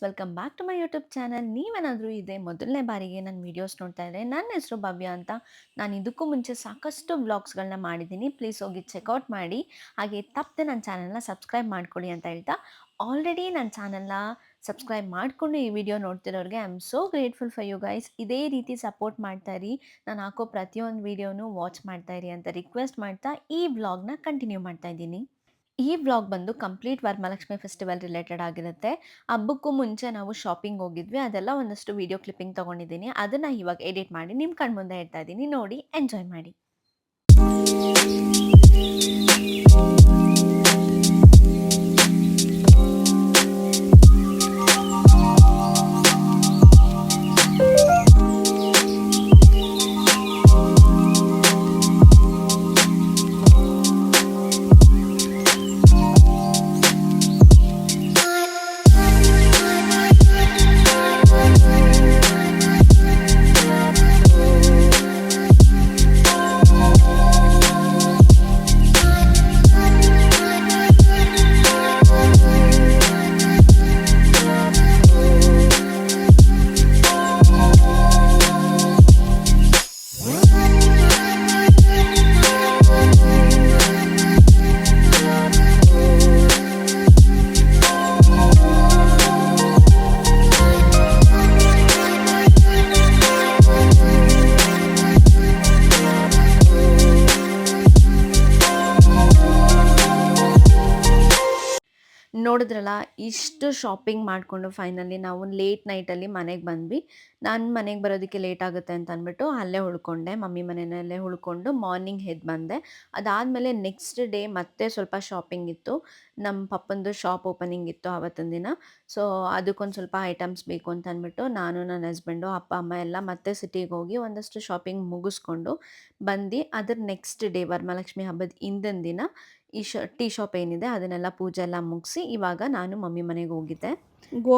Welcome back to my YouTube channel. ನೀವೇನಾದರೂ ಇದೇ ಮೊದಲನೇ ಬಾರಿಗೆ ನನ್ನ ವೀಡಿಯೋಸ್ ನೋಡ್ತಾ ಇದ್ದರೆ, ನನ್ನ ಹೆಸರು ಭವ್ಯ ಅಂತ. ನಾನು ಇದಕ್ಕೂ ಮುಂಚೆ ಸಾಕಷ್ಟು ವ್ಲಾಗ್ಸ್ಗಳನ್ನ ಮಾಡಿದ್ದೀನಿ. ಪ್ಲೀಸ್ ಹೋಗಿ ಚೆಕ್ಔಟ್ ಮಾಡಿ. ಹಾಗೆ ತಪ್ಪದೆ ನನ್ನ ಚಾನಲ್ನ ಸಬ್ಸ್ಕ್ರೈಬ್ ಮಾಡ್ಕೊಳ್ಳಿ ಅಂತ ಹೇಳ್ತಾ, ಆಲ್ರೆಡಿ ನನ್ನ ಚಾನಲ್ನ ಸಬ್ಸ್ಕ್ರೈಬ್ ಮಾಡಿಕೊಂಡು ಈ ವಿಡಿಯೋ ನೋಡ್ತಿರೋರಿಗೆ I am so grateful for you guys. ಇದೇ ರೀತಿ ಸಪೋರ್ಟ್ ಮಾಡ್ತಾ ಇರಿ. ನಾನು ಹಾಕೋ ಪ್ರತಿಯೊಂದು ವೀಡಿಯೋನೂ ವಾಚ್ ಮಾಡ್ತಾ ಇರಿ ಅಂತ ರಿಕ್ವೆಸ್ಟ್ ಮಾಡ್ತಾ ಈ ವ್ಲಾಗ್ನ ಕಂಟಿನ್ಯೂ ಮಾಡ್ತಾ ಇದ್ದೀನಿ. ಈ ವ್ಲಾಗ್ ಬಂದು ಕಂಪ್ಲೀಟ್ ವರಮಹಾಲಕ್ಷ್ಮಿ ಫೆಸ್ಟಿವಲ್ ರಿಲೇಟೆಡ್ ಆಗಿರುತ್ತೆ. ಹಬ್ಬಕ್ಕೂ ಮುಂಚೆ ನಾವು ಶಾಪಿಂಗ್ ಹೋಗಿದ್ವಿ. ಅದೆಲ್ಲ ಒಂದಷ್ಟು ವಿಡಿಯೋ ಕ್ಲಿಪ್ಪಿಂಗ್ ತೊಗೊಂಡಿದ್ದೀನಿ. ಅದನ್ನು ಇವಾಗ ಎಡಿಟ್ ಮಾಡಿ ನಿಮ್ಮ ಕಣ್ಮುಂದೆ ಇಡ್ತಾ ಇದ್ದೀನಿ. ನೋಡಿ ಎಂಜಾಯ್ ಮಾಡಿ. ನೋಡಿದ್ರಲ್ಲ, ಇಷ್ಟು ಶಾಪಿಂಗ್ ಮಾಡಿಕೊಂಡು ಫೈನಲಿ ನಾವು ಲೇಟ್ ನೈಟಲ್ಲಿ ಮನೆಗೆ ಬಂದ್ವಿ. ನಾನು ಮನೆಗೆ ಬರೋದಕ್ಕೆ ಲೇಟ್ ಆಗುತ್ತೆ ಅಂತ ಅಂದ್ಬಿಟ್ಟು ಅಲ್ಲೇ ಉಳ್ಕೊಂಡೆ. ಮಮ್ಮಿ ಮನೆಯಲ್ಲೇ ಉಳ್ಕೊಂಡು ಮಾರ್ನಿಂಗ್ ಎದ್ದು ಬಂದೆ. ಅದಾದಮೇಲೆ ನೆಕ್ಸ್ಟ್ ಡೇ ಮತ್ತೆ ಸ್ವಲ್ಪ ಶಾಪಿಂಗ್ ಇತ್ತು. ನಮ್ಮ ಪಪ್ಪಂದು ಶಾಪ್ ಓಪನಿಂಗ್ ಇತ್ತು ಆವತ್ತಿನ ದಿನ. ಸೊ ಅದಕ್ಕೊಂದು ಸ್ವಲ್ಪ ಐಟಮ್ಸ್ ಬೇಕು ಅಂತ ಅಂದ್ಬಿಟ್ಟು ನಾನು, ನನ್ನ ಹಸ್ಬೆಂಡು, ಅಪ್ಪ ಅಮ್ಮ ಎಲ್ಲ ಮತ್ತೆ ಸಿಟಿಗೆ ಹೋಗಿ ಒಂದಷ್ಟು ಶಾಪಿಂಗ್ ಮುಗಿಸ್ಕೊಂಡು ಬಂದು, ಅದ್ರ ನೆಕ್ಸ್ಟ್ ಡೇ ವರಮಹಾಲಕ್ಷ್ಮಿ ಹಬ್ಬದ ಹಿಂದಿನ ದಿನ ಈ ಟೀ ಶಾಪ್ ಏನಿದೆ ಅದನ್ನೆಲ್ಲ ಪೂಜೆ ಎಲ್ಲ ಮುಗಿಸಿ ಇವಾಗ ನಾನು ಮಮ್ಮಿ ಮನೆಗೆ ಹೋಗಿದ್ದೆ.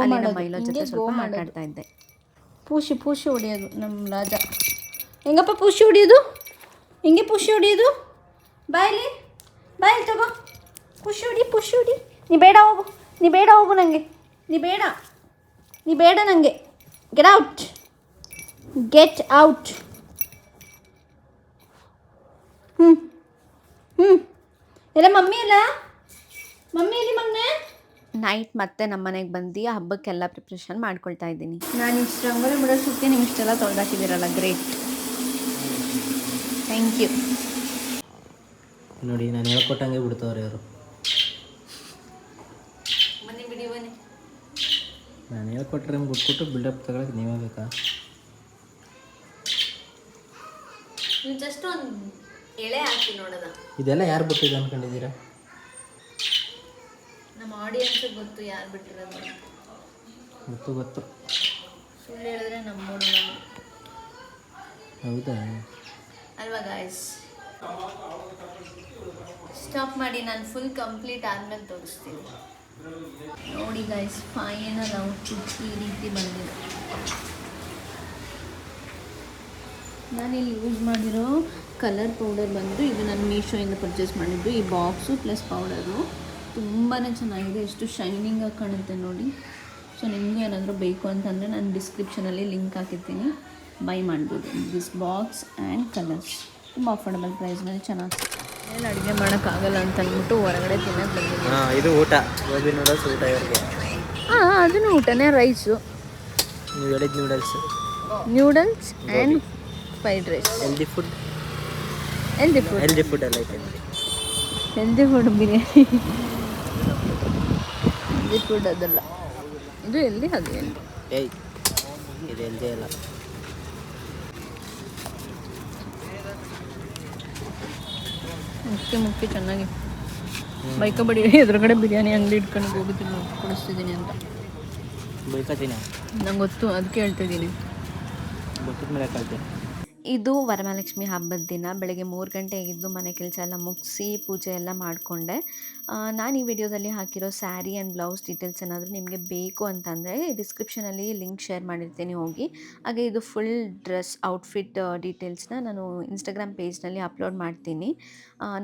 ಅಲ್ಲಿ ನಮ್ಮ ಮೈಲೋ ಜೊತೆ ಸ್ವಲ್ಪ ಮಾತಾಡ್ತಾ ಇದ್ದೆ. ಪೂಶಿ ಹೊಡೆಯೋದು ನಮ್ಮ ರಾಜ. ಹೆಂಗಪ್ಪ ಪೂಶಿ ಹೊಡೆಯೋದು? ಹೆಂಗೆ ಪೂಶಿ ಹೊಡೆಯೋದು? ಬಾಯಲ್ಲಿ ತಗೋ. ಪುಷಿ ಹೊಡಿ. ನೀ ಬೇಡ ಹೋಗು ನನಗೆ. ನೀ ಬೇಡ ನನಗೆ. Get out. ಎಲ್ಲ ಮಮ್ಮಿ ಎಲ್ಲಿ ಮಗನೆ? ನೈಟ್ ಮತ್ತೆ ನಮ್ಮ ಮನೆಗೆ ಬಂದು ಹಬ್ಬಕ್ಕೆಲ್ಲ ಪ್ರಿಪ್ರೇಷನ್ ಮಾಡ್ಕೊಳ್ತಾ ಇದ್ದೀನಿ. ನಾನು ಇಷ್ಟು ರಂಗೋಲಿ ಬಿಡೋಷ್ಟಕ್ಕೆ ನೀವು ಇಷ್ಟೆಲ್ಲ ತೊಳೆದಾಕಿದ್ದೀರಲ್ಲ, ಗ್ರೇಟ್, ಥ್ಯಾಂಕ್ ಯು. ನೋಡಿ, ನಾನು ಹೇಳ್ಕೊಟ್ಟಂಗೆ ಬಿಡ್ತವ್ರೆ ಅವರು. ನಾನು ಹೇಳ್ಕೊಟ್ರೆ ಬಿಟ್ಬಿಟ್ಟು ಬಿಲ್ಡಪ್ ತಗೊಳಕ್ಕೆ ನೀವೇ ಬೇಕಾ? ಜಸ್ಟ್ ಒಂದು ಎಳೆ ಹಾಕಿ ನೋಡೋದ. ಇದೆಲ್ಲ ಯಾರು ಬಿಟ್ಟಿದ್ದು ಅಂದ್ಕೊಂಡಿದ್ದೀರಾ? ನಮ್ಮ ಆಡಿಯನ್ಸ್ಗೆ ಗೊತ್ತು ಯಾರು ಬಿಟ್ಟಿರೋದು. ಗೊತ್ತು. ಸುಳ್ಳು ಹೇಳಿದ್ರೆ ನಮ್ಮೋಣ. ಹೌದಾ? ಅಲ್ವಾ ಗಾಯ್ಸ್? ಸ್ಟಾಪ್ ಮಾಡಿ, ನಾನು ಫುಲ್ ಕಂಪ್ಲೀಟ್ ಆದಮೇಲೆ ತೋರಿಸ್ತೀನಿ. ನೋಡಿ ಗಾಯ್ಸ್, ಫೈನಲ್ ಔಟ್ಫಿಟ್ ಈ ರೀತಿ ಬಂದಿದೆ. ನಾನಿಲ್ಲಿ ಯೂಸ್ ಮಾಡಿರೋ ಕಲರ್ ಪೌಡರ್ ಬಂದು ಇದು ನಾನು ಮೀಶೋಯಿಂದ ಪರ್ಚೇಸ್ ಮಾಡಿದ್ದು. ಈ ಬಾಕ್ಸು ಪ್ಲಸ್ ಪೌಡರು ತುಂಬಾ ಚೆನ್ನಾಗಿದೆ. ಎಷ್ಟು ಶೈನಿಂಗಾಗಿ ಕಾಣುತ್ತೆ ನೋಡಿ. ಸೊ ನಿಮಗೂ ಏನಾದರೂ ಬೇಕು ಅಂತಂದರೆ ನಾನು ಡಿಸ್ಕ್ರಿಪ್ಷನಲ್ಲಿ ಲಿಂಕ್ ಹಾಕಿರ್ತೀನಿ, ಬೈ ಮಾಡ್ಬೋದು. ದಿಸ್ ಬಾಕ್ಸ್ ಆ್ಯಂಡ್ ಕಲರ್ಸ್ ತುಂಬ ಅಫೋರ್ಡಬಲ್ ಪ್ರೈಸ್ನಲ್ಲಿ ಚೆನ್ನಾಗಿ. ಎಲ್ಲ ಅಡುಗೆ ಮಾಡೋಕ್ಕಾಗಲ್ಲ ಅಂತ ಅಂದ್ಬಿಟ್ಟು ಹೊರಗಡೆ ತಿನ್ನೋಕ್ಕೆ ಬಂದಿದ್ದೀನಿ. ಇದು ಊಟ, ಗೋಬಿ ನೂಡಲ್ಸ್ ಊಟ ಇವ್ರಿಗೆ. ಅದನ್ನು ಊಟನೇ. ರೈಸು, ನೀವು ಹೇಳಿದ noodles and fried rice. Healthy food ಎಲ್ಲ ಐತೆ. Healthy food biryani, healthy food ಅದಲ್ಲ. ಇದು ಹೆಲ್ದಿ, ಅದು ಹೆಲ್ದಿ. ಇದು ಹೆಲ್ದಿ ಅಲ್ಲ. ಮುಖ್ಯ ಚೆನ್ನಾಗಿ ಬೈಕಬಡಿ ಎದುರುಗಡೆ ಬಿರಿಯಾನಿ ಅಂಗಡಿ ಇಟ್ಕೊಂಡು ಹೋಗುತ್ತೀನಿ, ಕೊಡಿಸ್ತಿದ್ದೀನಿ ಅಂತ ಬೈಕತ್ತೀನಿ. ನಂಗೆ ಗೊತ್ತು, ಅದಕ್ಕೆ ಹೇಳ್ತಿದ್ದೀನಿ. ಗೊತ್ತಿದ ಮೇಲೆ ಕಳ್ತೀನಿ. ಇದು ವರಮಹಾಲಕ್ಷ್ಮಿ ಹಬ್ಬದ ದಿನ ಬೆಳಗ್ಗೆ 3 ಗಂಟೆಗೆ ಎದ್ದು ಮನೆ ಕೆಲಸ ಎಲ್ಲ ಮುಗಿಸಿ ಪೂಜೆ ಎಲ್ಲ ಮಾಡಿಕೊಂಡೆ. ನಾನು ಈ ವಿಡಿಯೋದಲ್ಲಿ ಹಾಕಿರೋ ಸ್ಯಾರಿ ಆ್ಯಂಡ್ ಬ್ಲೌಸ್ ಡೀಟೇಲ್ಸ್ ಏನಾದರೂ ನಿಮಗೆ ಬೇಕು ಅಂತಂದರೆ ಡಿಸ್ಕ್ರಿಪ್ಷನಲ್ಲಿ ಲಿಂಕ್ ಶೇರ್ ಮಾಡಿರ್ತೀನಿ ಹೋಗಿ. ಹಾಗೆ ಇದು ಫುಲ್ ಡ್ರೆಸ್ ಔಟ್ಫಿಟ್ ಡೀಟೇಲ್ಸ್ನ ನಾನು ಇನ್ಸ್ಟಾಗ್ರಾಮ್ ಪೇಜ್ನಲ್ಲಿ ಅಪ್ಲೋಡ್ ಮಾಡ್ತೀನಿ.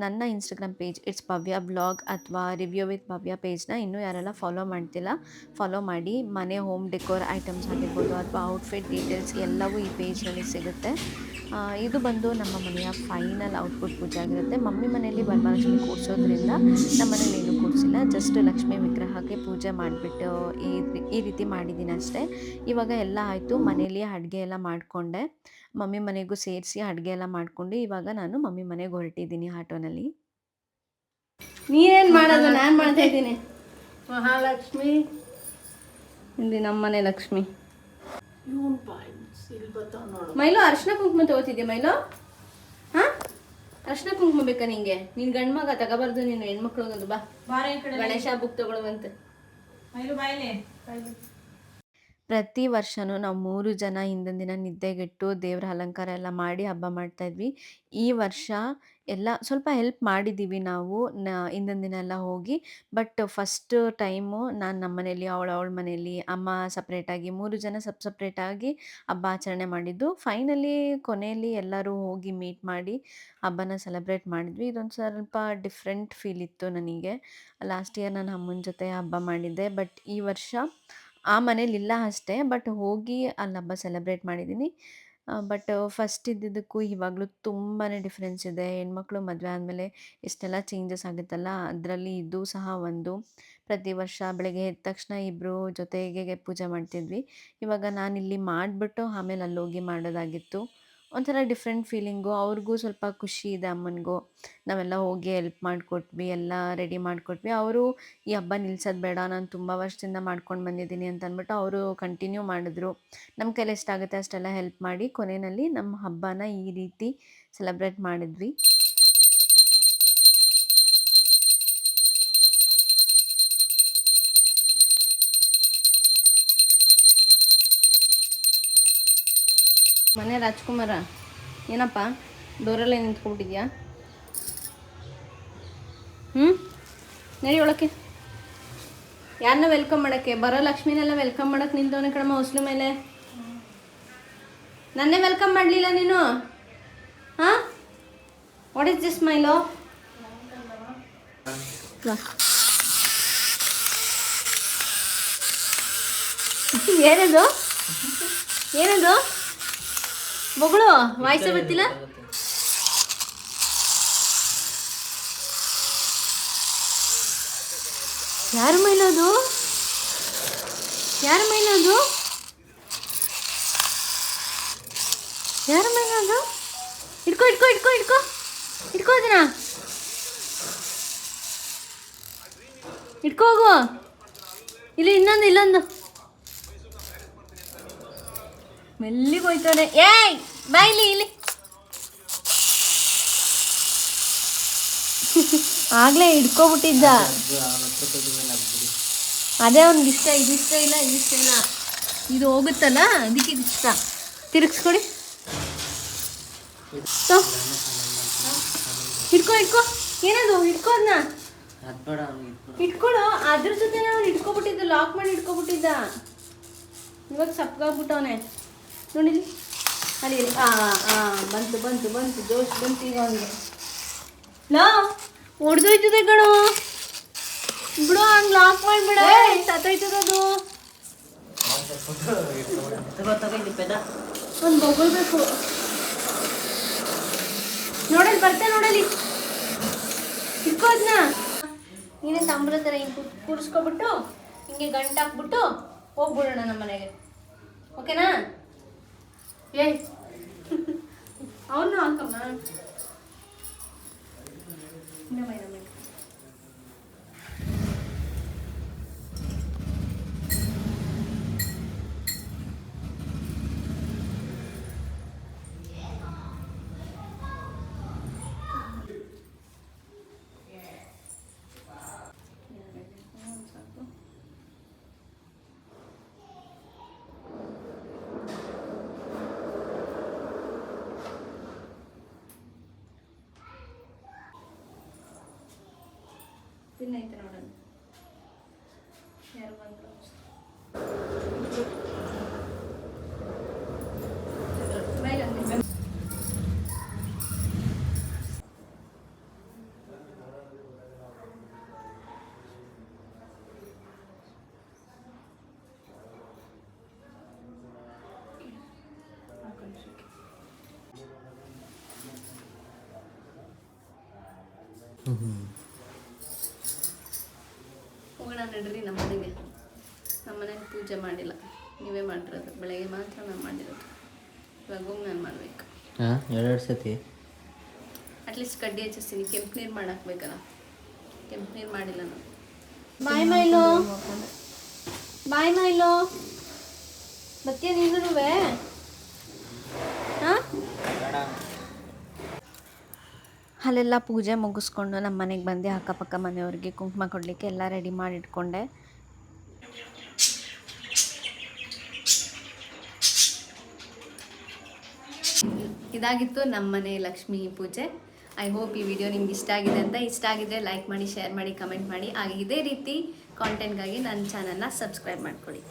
ನನ್ನ Instagram page it's Bhavya blog ಅಥವಾ ರಿವ್ಯೂ ವಿತ್ ಭವ್ಯ ಪೇಜ್ನ ಇನ್ನೂ ಯಾರೆಲ್ಲ ಫಾಲೋ ಮಾಡ್ತಿಲ್ಲ ಫಾಲೋ ಮಾಡಿ. ಮನೆ ಹೋಮ್ ಡೆಕೋರ್ ಐಟಮ್ಸ್ ಆಗಿರ್ಬೋದು ಅಥವಾ ಔಟ್ಫಿಟ್ ಡೀಟೇಲ್ಸ್ ಎಲ್ಲವೂ ಈ ಪೇಜ್ನಲ್ಲಿ ಸಿಗುತ್ತೆ. ಇದು ಬಂದು ನಮ್ಮ ಮನೆಯ ಫೈನಲ್ ಔಟ್ಪುಟ್ ಪೂಜೆ ಆಗಿರುತ್ತೆ. ಮಮ್ಮಿ ಮನೆಯಲ್ಲಿ ವರಮಹಾಲಕ್ಷ್ಮಿ ಕೂರಿಸೋದ್ರಿಂದ ನಮ್ಮ ಮನೇಲಿ ಏನೂ ಕೂರಿಸಿಲ್ಲ. ಜಸ್ಟ್ ಲಕ್ಷ್ಮಿ ವಿಗ್ರಹಕ್ಕೆ ಪೂಜೆ ಮಾಡಿಬಿಟ್ಟು ಈ ರೀತಿ ಮಾಡಿದ್ದೀನಿ ಅಷ್ಟೇ. ಇವಾಗ ಎಲ್ಲ ಆಯಿತು, ಮನೇಲಿ ಅಡುಗೆ ಎಲ್ಲ ಮಾಡಿಕೊಂಡೆ. ಮಮ್ಮಿ ಮನೆಗೂ ಸೇರಿಸಿ ಅಡುಗೆ ಎಲ್ಲ ಮಾಡಿಕೊಂಡು ಇವಾಗ ನಾನು ಮಮ್ಮಿ ಮನೆಗೆ ಹೊರಟಿದ್ದೀನಿ ಆಟೋನಲ್ಲಿ. ನೀನೇನು ಮಾಡೋದು? ನಾನು ಮಾಡ್ತಾ ಇದ್ದೀನಿ. ಮಹಾಲಕ್ಷ್ಮಿ ಇಲ್ಲಿ ನಮ್ಮ ಮನೆ ಲಕ್ಷ್ಮಿ. ಇವನ್ ಬಾಯ್ ಇಲ್ಲಿ ಬರ್ತಾವ ನೋಡು. ಮೈಲೋ ಅರ್ಶಿನ ಕುಂಕುಮ ತಗೋತಿದ್ದೆ ಮೈಲೋ? ಹಾಂ, ಅರ್ಶಿನ ಕುಂಕುಮ ಬೇಕಾ ನಿಂಗೆ? ನೀನು ಗಂಡು ಮಗ ತಗೋಬಾರ್ದು, ನೀನು ಹೆಣ್ಮಕ್ಳು ಹೋಗೋದು. ಬಾ ಬಾರ ಈ ಕಡೆ ಗಣೇಶ ಹಬ್ಬಕ್ಕೆ ತಗೊಳ್ಳುವಂತೆ. ಮೈಲು ಬಾಯ್ಲೆ ಬಾಯ್ಲೆ. ಪ್ರತಿ ವರ್ಷವೂ ನಾವು 3 ಜನ ಹಿಂದಿನ ದಿನ ನಿದ್ದೆಗೆಟ್ಟು ದೇವರ ಅಲಂಕಾರ ಎಲ್ಲ ಮಾಡಿ ಹಬ್ಬ ಮಾಡ್ತಾಯಿದ್ವಿ. ಈ ವರ್ಷ ಎಲ್ಲ ಸ್ವಲ್ಪ ಹೆಲ್ಪ್ ಮಾಡಿದ್ದೀವಿ ನಾವು ಹಿಂದಿನ ದಿನ ಎಲ್ಲ ಹೋಗಿ. ಬಟ್ ಫಸ್ಟ್ ಟೈಮು ನಾನು ನಮ್ಮ ಮನೇಲಿ, ಅವಳ ಮನೇಲಿ, ಅಮ್ಮ ಸಪ್ರೇಟಾಗಿ 3 ಜನ ಸಪ್ರೇಟಾಗಿ ಹಬ್ಬ ಆಚರಣೆ ಮಾಡಿದ್ದು. ಫೈನಲಿ ಕೊನೆಯಲ್ಲಿ ಎಲ್ಲರೂ ಹೋಗಿ ಮೀಟ್ ಮಾಡಿ ಹಬ್ಬನ ಸೆಲೆಬ್ರೇಟ್ ಮಾಡಿದ್ವಿ. ಇದೊಂದು ಸ್ವಲ್ಪ ಡಿಫ್ರೆಂಟ್ ಫೀಲ್ ಇತ್ತು ನನಗೆ. ಲಾಸ್ಟ್ ಇಯರ್ ನಾನು ಅಮ್ಮನ ಜೊತೆ ಹಬ್ಬ ಮಾಡಿದ್ದೆ, ಬಟ್ ಈ ವರ್ಷ ಆ ಮನೇಲಿಲ್ಲ ಅಷ್ಟೇ, ಬಟ್ ಹೋಗಿ ಅಲ್ಲಿ ಹಬ್ಬ ಸೆಲೆಬ್ರೇಟ್ ಮಾಡಿದ್ದೀನಿ. ಬಟ್ ಫಸ್ಟ್ ಇದ್ದಿದ್ದಕ್ಕೂ ಇವಾಗಲೂ ತುಂಬಾ ಡಿಫ್ರೆನ್ಸ್ ಇದೆ. ಹೆಣ್ಮಕ್ಳು ಮದುವೆ ಆದಮೇಲೆ ಎಷ್ಟೆಲ್ಲ ಚೇಂಜಸ್ ಆಗುತ್ತಲ್ಲ, ಅದರಲ್ಲಿ ಇದು ಸಹ ಒಂದು. ಪ್ರತಿ ವರ್ಷ ಬೆಳಗ್ಗೆ ಎದ್ದ ತಕ್ಷಣ ಇಬ್ಬರು ಜೊತೆಗೆ ಪೂಜೆ ಮಾಡ್ತಿದ್ವಿ. ಇವಾಗ ನಾನಿಲ್ಲಿ ಮಾಡಿಬಿಟ್ಟು ಆಮೇಲೆ ಅಲ್ಲೋಗಿ ಮಾಡೋದಾಗಿತ್ತು. ಒಂಥರ ಡಿಫ್ರೆಂಟ್ ಫೀಲಿಂಗು. ಅವ್ರಿಗೂ ಸ್ವಲ್ಪ ಖುಷಿ ಇದೆ ಅಮ್ಮನಿಗೂ. ನಾವೆಲ್ಲ ಹೋಗಿ ಹೆಲ್ಪ್ ಮಾಡಿಕೊಟ್ವಿ, ಎಲ್ಲ ರೆಡಿ ಮಾಡಿಕೊಟ್ವಿ. ಅವರು ಈ ಹಬ್ಬ ನಿಲ್ಸೋದು ಬೇಡ, ನಾನು ತುಂಬ ವರ್ಷದಿಂದ ಮಾಡ್ಕೊಂಡು ಬಂದಿದ್ದೀನಿ ಅಂತ ಅಂದ್ಬಿಟ್ಟು ಅವರು ಕಂಟಿನ್ಯೂ ಮಾಡಿದ್ರು. ನಮ್ಮ ಕೈಲಿ ಎಷ್ಟಾಗುತ್ತೆ ಅಷ್ಟೆಲ್ಲ ಹೆಲ್ಪ್ ಮಾಡಿ ಕೊನೆಯಲ್ಲಿ ನಮ್ಮ ಹಬ್ಬನ ಈ ರೀತಿ ಸೆಲೆಬ್ರೇಟ್ ಮಾಡಿದ್ವಿ. ಮನೆ ರಾಜ್ಕುಮಾರ ಏನಪ್ಪ ಡೋರಲ್ಲೇ ನಿಂತ್ಕೊಂಡ್ಬಿಟ್ಟಿದ್ಯಾ? ನಡಿ ಒಳಕ್ಕೆ. ಯಾರನ್ನ ವೆಲ್ಕಮ್ ಮಾಡೋಕ್ಕೆ? ಬರೋ ಲಕ್ಷ್ಮಿನೆಲ್ಲ ವೆಲ್ಕಮ್ ಮಾಡೋಕ್ಕೆ ನಿಂತವನೇ ಕಣಮ್ಮ ಹೊಸ್ಲು ಮೇಲೆ. ನನ್ನೇ ವೆಲ್ಕಮ್ ಮಾಡಲಿಲ್ಲ ನೀನು? ಹಾಂ, what is this my love? ಏನದು? ಏನದು ಮಗಳು? ವಾಯ್ಸೇ ಬರ್ತಿಲ್ಲ. ಯಾರ ಮೈಲೋದು? ಯಾರ ಮೈಲೋದು? ಯಾರ ಮೈಲೋದು? ಇಟ್ಕೋ ಇಟ್ಕೋ ಇಟ್ಕೋ ಇಟ್ಕೋ ಇಟ್ಕೋ ಅದನ್ನ ಇಟ್ಕೋ ಹೋಗು. ಇಲ್ಲಿ ಇಲ್ಲೊಂದು ಮೆಲ್ಲಿಗೆ ಹೋಯ್ತಾನೆ. ಏಯ್ ಬಾ ಇಲ್ಲಿ. ಆಗ್ಲೇ ಹಿಡ್ಕೊಬಿಟ್ಟಿದ್ದ. ಅದೇ ಅವ್ನಿಗೆ ಇಷ್ಟ. ಇದಿಷ್ಟ ಇಲ್ಲ, ಇದು ಹೋಗುತ್ತಲ್ಲ ಅದಕ್ಕೆ ಇಷ್ಟ. ತಿರುಗಿಸ್ಕೊಡಿ. ಹಿಡ್ಕೊ. ಏನದು? ಹಿಡ್ಕೋ ಅದನ್ನ. ಇಟ್ಕೊಡು. ಅದ್ರ ಜೊತೆ ಅವ್ನು ಇಟ್ಕೊಬಿಟ್ಟಿದ್ದ, ಲಾಕ್ ಮಾಡಿ ಇಟ್ಕೊಬಿಟ್ಟಿದ್ದ. ಇವಾಗ ಸಪ್ಗಾಗ್ಬಿಟ್ಟವನೆ ನೋಡಿಲಿ. ಅಲ್ಲಿ ಬಂತು ಜೋಶ್ ಬಂತು ಈಗ ಅವನಿಗೆ. ಲಾ ಹೊಡೆದೋಯ್ತದೆ ಕಣೋ, ಬಿಡು. ಹಂಗೆ ಲಾಕ್ ಮಾಡಿಬಿಡ, ಸತ್ತೋಯ್ತದದು. ಒಂದು ಬೊಗಳ್ಬೇಕು. ನೋಡಲಿ ಬರ್ತೆ, ನೋಡಲಿ. ಇಟ್ಕೋ ಅದನ್ನ. ನೀನೇ ತಾಂಬೂಲ ಥರ ಹಿಂಗೆ ಕೂರಿಸ್ಕೊಬಿಟ್ಟು ಹಿಂಗೆ ಗಂಟಾಕ್ಬಿಟ್ಟು ಹೋಗ್ಬಿಡೋಣ ನಮ್ಮ ಮನೆಗೆ. ಓಕೆನಾ? ಏಯ್ ಅವನು ಹಾಕಮ್ಮ. ಪಿನ್ ಐತೆ ನೋಡೋಣ. ಯಾರು ಬಂದ್ರು? ಬಾಯ್ಲೆ ಅಂದೆ. ಹೋಗೋಣ ನಡ್ರಿ ನಮ್ಮ ಮನೆಗೆ. ನಮ್ಮ ಮನೇಲಿ ಪೂಜೆ ಮಾಡಿಲ್ಲ, ನೀವೇ ಮಾಡಿರೋದು. ಬೆಳಗ್ಗೆ ಮಾತ್ರ ನಾನು ಮಾಡಿರೋದು. ಇವಾಗ ಹೋಗಿ ನಾನು ಮಾಡಬೇಕು. ಹಾಂ 2 ಸತಿ ಅಟ್ಲೀಸ್ಟ್ ಕಡ್ಡಿ ಹಚ್ಚಿಸ್ತೀನಿ. ಕೆಂಪು ನೀರು ಮಾಡಾಕ್ಬೇಕಲ್ಲ, ಕೆಂಪು ನೀರು ಮಾಡಿಲ್ಲ ನಾನು. ಬಾಯ್ ಮೈಲೋ, ಬಾಯ್ ಮೈಲೋ, ಬತ್ತೀಯ ನೀನುವೆ? ಹಾಂ, ಅಲ್ಲೆಲ್ಲ ಪೂಜೆ ಮುಗಿಸ್ಕೊಂಡು ನಮ್ಮ ಮನೆಗೆ ಬಂದೆ. ಅಕ್ಕಪಕ್ಕ ಮನೆಯವ್ರಿಗೆ ಕುಂಕುಮ ಕೊಡಲಿಕ್ಕೆ ಎಲ್ಲ ರೆಡಿ ಮಾಡಿ ಇಟ್ಕೊಂಡೆ. ಇದಾಗಿತ್ತು ನಮ್ಮ ಮನೆ ಲಕ್ಷ್ಮೀ ಪೂಜೆ. ಐ ಹೋಪ್ ಈ ವಿಡಿಯೋ ನಿಮ್ಗೆ ಇಷ್ಟ ಆಗಿದೆ ಅಂತ. ಇಷ್ಟ ಆಗಿದ್ರೆ ಲೈಕ್ ಮಾಡಿ, ಶೇರ್ ಮಾಡಿ, ಕಮೆಂಟ್ ಮಾಡಿ. ಹಾಗೆ ಇದೇ ರೀತಿ ಕಾಂಟೆಂಟ್ಗಾಗಿ ನನ್ನ ಚಾನಲ್ನ ಸಬ್ಸ್ಕ್ರೈಬ್ ಮಾಡ್ಕೊಳ್ಳಿ.